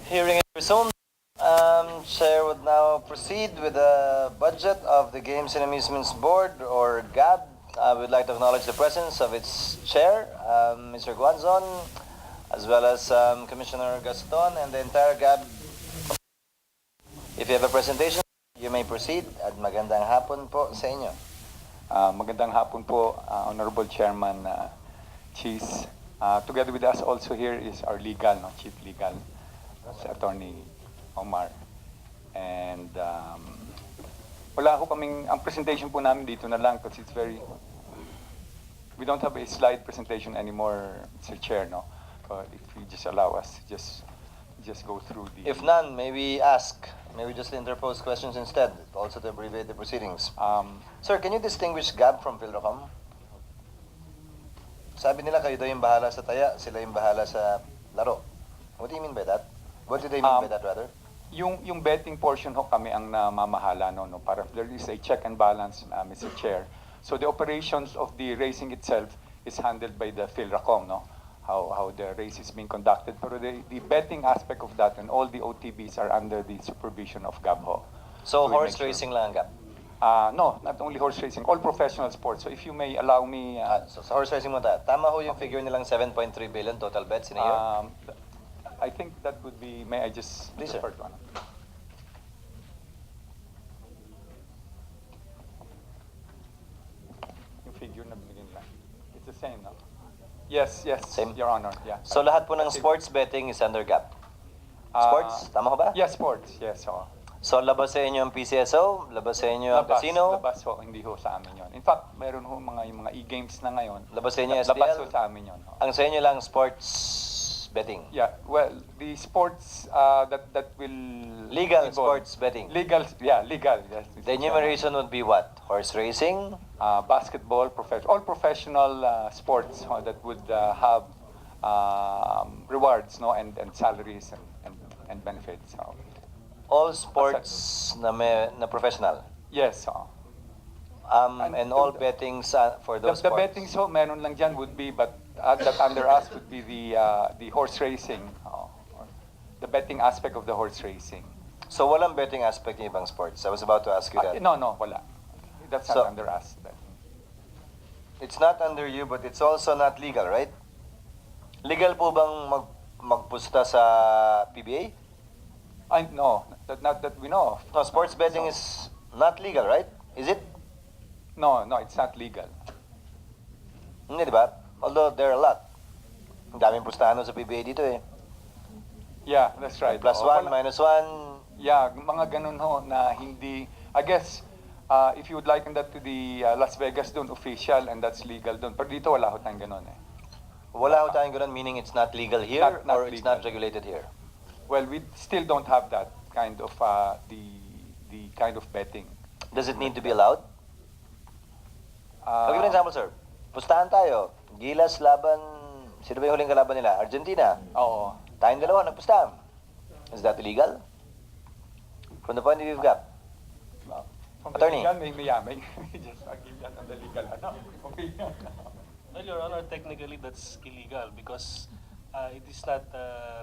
Hearing is resumed. Chair would now proceed with the budget of the Games and Amusements Board, or GAB. I would like to acknowledge the presence of its chair, Mr. Guanzon, as well as Commissioner Gaston and the entire GAB. If you have a presentation, you may proceed. At magandang hapon po sa inyo. Magandang hapon po, Honorable Chairman Cheese. Together with us also here is our Chief Legal, si Attorney Omar. And wala ko kaming, ang presentation po namin dito na lang because it's very, we don't have a slide presentation anymore, Mr. Chair, no? If you just allow us, just go through the... If none, maybe ask. Maybe just interpose questions instead, also to abbreviate the proceedings. Sir, can you distinguish GAB from PhilRocom? Sabi nila kayo daw yung bahala sa taya, sila yung bahala sa laro. What do you mean by that? What do they mean by that, rather? Yung betting portion ho kami ang namamahala, no? Para there is a check and balance, Mr. Chair. So the operations of the racing itself is handled by the PhilRocom, no? How the race is being conducted. Pero the betting aspect of that and all the OTBs are under the supervision of GAB ho. So horse racing lang ang GAB? No, not only horse racing, all professional sports. So if you may allow me... so sa horse racing mo tayo, tama ho yung figure nilang 7.3 billion total bets in a year? I think that would be, may I just... Please, sir. Yung figure na binigyan lang. It's the same, no? Yes, Same? Your Honor, yeah. So lahat po ng sports betting is under GAB? Sports? Tama ko ba? Yes, sports, yes. So labas sa inyo ang PCSO? Labas sa inyo ang casino? Labas ho, hindi ho sa amin yon. In fact, meron ho yung mga e-games na ngayon. Labas sa inyo SDL? Labas ho sa amin yon. Ang sa inyo lang sports betting? Yeah, well, the sports that will... Legal involve, sports betting? Legal, yes. The enumeration would be what? Horse racing? Basketball, all professional sports that would have rewards, no, and salaries and benefits. All sports na professional? Yes. And all bettings for those the sports? The bettings meron lang dyan would be, but that under us would be the horse racing, the betting aspect of the horse racing. So walang betting aspect ng ibang sports? I was about to ask you that. No, wala. That's not under us. It's not under you, but it's also not legal, right? Legal po bang magpusta sa PBA? No, not that we know of. No, sports betting is not legal, right? Is it? No, it's not legal. Hindi, di ba? Although there are a lot. Ang daming pustahan sa PBA dito eh. Yeah, that's right. Plus one, minus one. Yeah, mga ganun ho na hindi, I guess, if you would liken that to the Las Vegas doon, official, and that's legal doon. Pero dito wala ho tayong ganun eh. Wala ho tayong ganun, meaning it's not legal here, not or legal. it's not regulated here? Well, we still don't have that kind of, the kind of betting. Does it need to be allowed? I'll give you an example, sir. Pustahan tayo. Gilas laban, sino ba yung huling kalaban nila? Argentina. Oo. Tayong dalawa, nagpustahan. Is that illegal? From the point of view of GAP? From Attorney. the legal, may just give that on the legal opinion. Well, Your Honor, technically that's illegal because it is not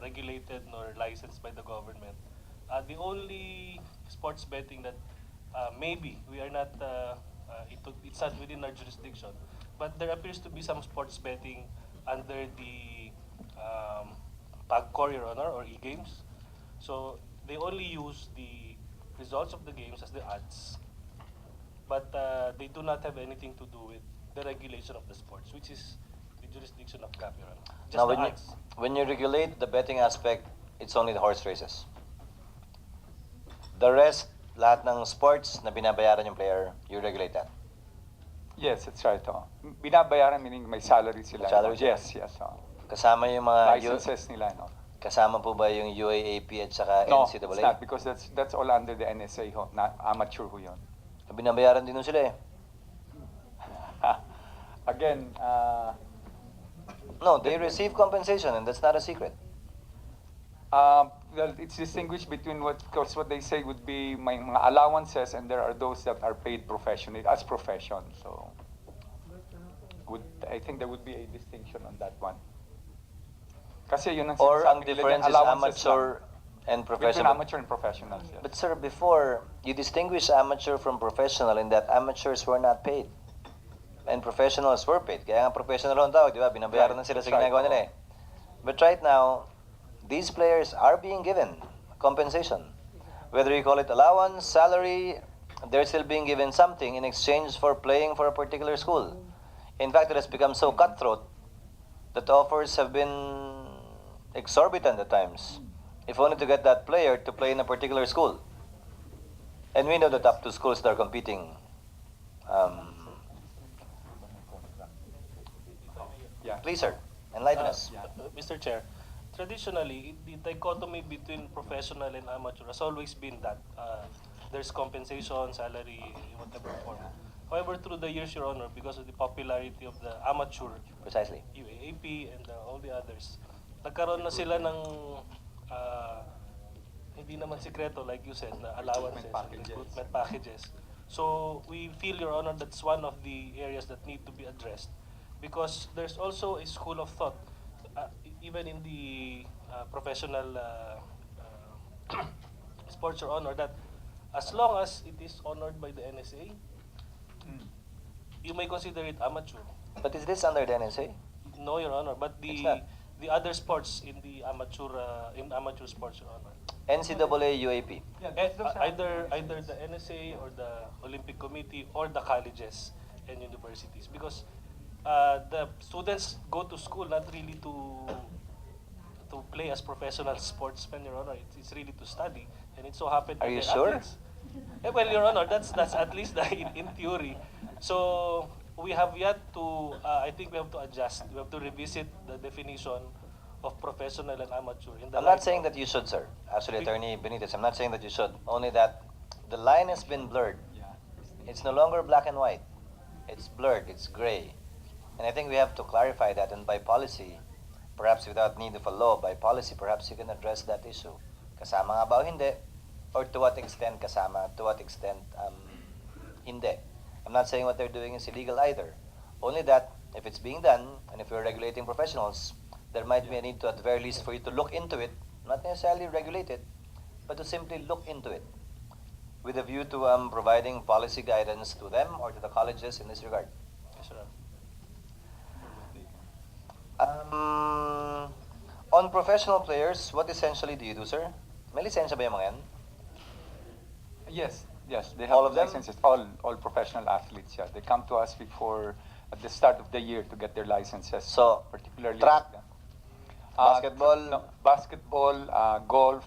regulated nor licensed by the government. The only sports betting that maybe we are not, it's not within our jurisdiction, but there appears to be some sports betting under the PAGCOR, Your Honor, or e-games. So they only use the results of the games as the odds, but they do not have anything to do with the regulation of the sports, which is the jurisdiction of GAP, Your Honor. Just Now, the odds. when you regulate the betting aspect, it's only the horse races. The rest, lahat ng sports na binabayaran yung player, you regulate that. Yes, that's right. Binabayaran meaning may salary sila. Salary sila. Yes. Kasama yung mga Licenses nila, no? kasama po ba yung UAAP at saka No, NCAA? it's not because that's all under the NSA ho, not amateur ho yun. Binabayaran din nun sila eh. Again, No, they receive compensation and that's not a secret. well, it's distinguished between what they say would be may mga allowances and there are those that are paid professionally as profession. So, I think there would be a distinction on that one. Kasi yun ang Or ang sinasabi nila difference dyan, is allowances amateur, And Between professional. amateur and professionals, yes. But sir, before, you distinguish amateur from professional in that amateurs were not paid. And professionals were paid. Kaya nga professional ang tawag, di ba? Binabayaran na sila sa That's right. ginagawa nila eh. But right now, these players are being given compensation. Whether you call it allowance, salary, they're still being given something in exchange for playing for a particular school. In fact, it has become so cutthroat that offers have been exorbitant at times, if only to get that player to play in a particular school. And we know the top two schools that are competing. Yeah. Please, sir, enlighten us. Mr. Chair, traditionally, the dichotomy between professional and amateur has always been that there's compensation, salary, in whatever form. However, through the years, Your Honor, because of the popularity of the amateur, Precisely. UAAP, and all the others, nagkaroon na sila ng hindi naman sikreto, like you said, na allowances and recruitment packages. So we feel, Your Honor, that's one of the areas that need to be addressed because there's also a school of thought, even in the professional sports, Your Honor, that as long as it is honored by the NSA, you may consider it amateur. But is this under the NSA? No, Your Honor, but It's not. the other sports in the amateur sports, Your Honor. NCAA UAP. Either the NSA or the Olympic Committee or the colleges and universities because the students go to school not really to play as professional sportsmen, Your Honor. It's really to study, and it so happened. Are that you they're sure? athletes. Well, Your Honor, that's at least in theory. So we have yet to. I think we have to adjust. We have to revisit the definition of professional and amateur. I'm not saying that you should, sir. Actually, Attorney Benitez, I'm not saying that you should. Only that the line has been blurred. It's no longer black and white. It's blurred. It's gray. And I think we have to clarify that. And by policy, perhaps without need of a law, by policy, perhaps you can address that issue. Kasama nga ba o hindi? Or to what extent kasama? To what extent hindi? I'm not saying what they're doing is illegal either. Only that if it's being done, and if you're regulating professionals, there might be a need to, at the very least, for you to look into it, not necessarily regulate it, but to simply look into it, with a view to providing policy guidance to them or to the colleges in this regard. Yes, Your Honor. On professional players, what essentially do you do, sir? May lisensya ba yung mga yan? Yes, they have All of them? licenses. All professional athletes. Yeah, they come to us before at the start of the year to get their licenses. So, particularly track, basketball, basketball, golf.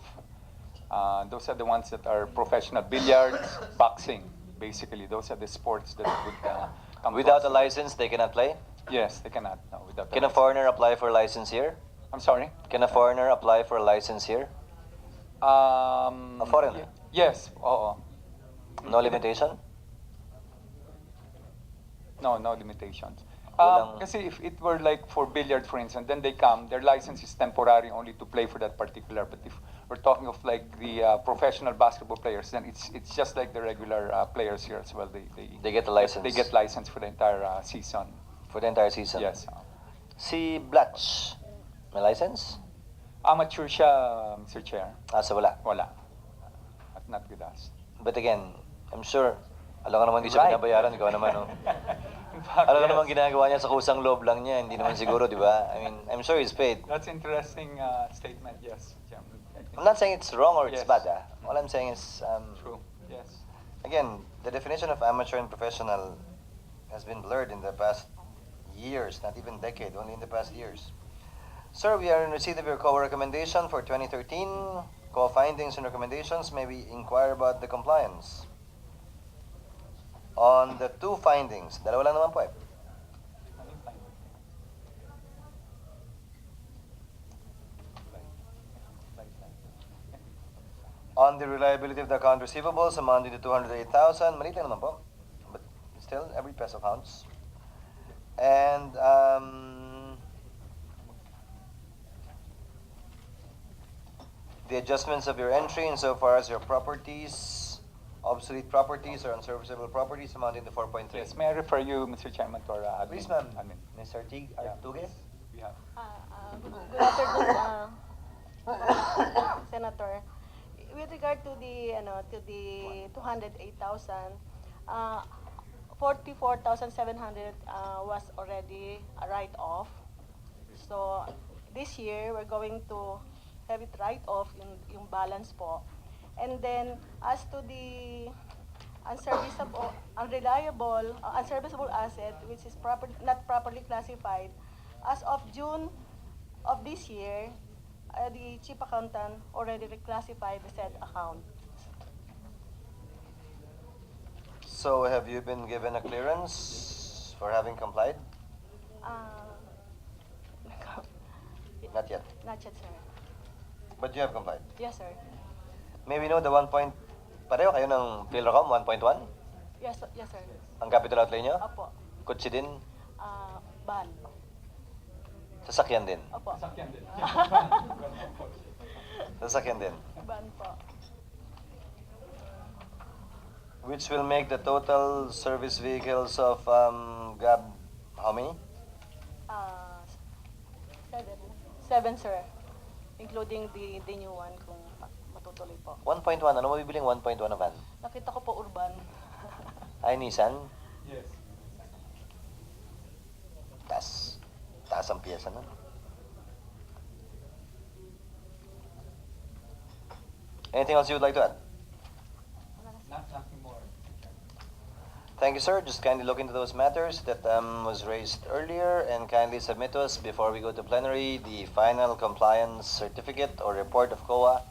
Those are the ones that are professional. Billiards, boxing. Basically, those are the sports that would come to without us. a license, they cannot play? Yes, they cannot. No, without. Can a foreigner apply for a license here? I'm sorry. Can a foreigner apply for a license here? A foreigner? Yes. Oo. No limitation? No limitations. Walang- Kasi if it were like for billiard, for instance, then they come, their license is temporary only to play for that particular. But if we're talking of like the professional basketball players, then it's just like the regular players here as well. They get a license. They get license for the entire season. For the entire season? Yes. Si Blatch, may license? Amateur siya, Mr. Chair. So wala. Wala. Not with us. But again, I'm sure, alam ka naman di siya Right. binabayaran, ikaw naman, no? In fact, Alam ka yes. naman ginagawa niya sa kusang loob lang niya, hindi naman siguro, di ba? I mean, I'm sure he's paid. That's interesting statement, yes. Chairman. I'm not saying it's wrong or it's Yes. bad, All I'm saying is, True, yes. again, the definition of amateur and professional has been blurred in the past years, not even decade, only in the past years. Sir, we are in receipt of your co-recommendation for 2013. Co-findings and recommendations, may we inquire about the compliance? On the two findings, dalawa lang naman po eh. On the reliability of the account receivables amounting to 208,000, maliit lang naman po. But still, every peso counts. And the adjustments of your entry insofar as your properties, obsolete properties or unserviceable properties amounting to 4.3. Yes, may I refer you, Mr. Chairman, to our admin? Please, ma'am. Admin. Ms. Artig, Yeah. Artugue? We have. Good afternoon, Senator, with regard to the 208,000, uh, 44,700 was already a write-off. So this year we're going to have it write-off yung balance po. And then as to the unserviceable, unserviceable asset which is not properly classified, as of June of this year, the chief accountant already reclassified the said account. So have you been given a clearance for having complied? Uh, Not yet. Not yet, sir. But you have complied. Yes, sir. May we know the 1 point... Pareho kayo ng PhilRecom, 1.1? Yes, yes, sir. Ang capital outlay nyo? Opo. Kutsi din? Ban. Sasakyan din? Opo. Sasakyan din. Ban po. Which will make the total service vehicles of Gab how many? 7, sir. Including the new one kung matutuloy po. 1.1. Ano mabibiling 1.1 na van? Nakita ko po urban. Ay, Nissan? Yes. Taas ang piyesa nun. Anything else you would like to add? Nothing more. Thank you, sir. Just kindly look into those matters that was raised earlier and kindly submit to us before we go to plenary the final compliance certificate or report of COA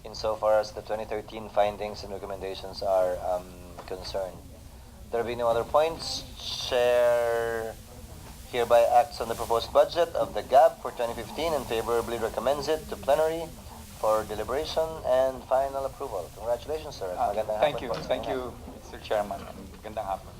insofar as the 2013 findings and recommendations are concerned. There be no other points. Chair hereby acts on the proposed budget of the GAB for 2015 and favorably recommends it to plenary for deliberation and final approval. Congratulations, sir. Magandang Thank hapon you. po sa Thank inyo. you, Mr. Chairman. Gandang hapon.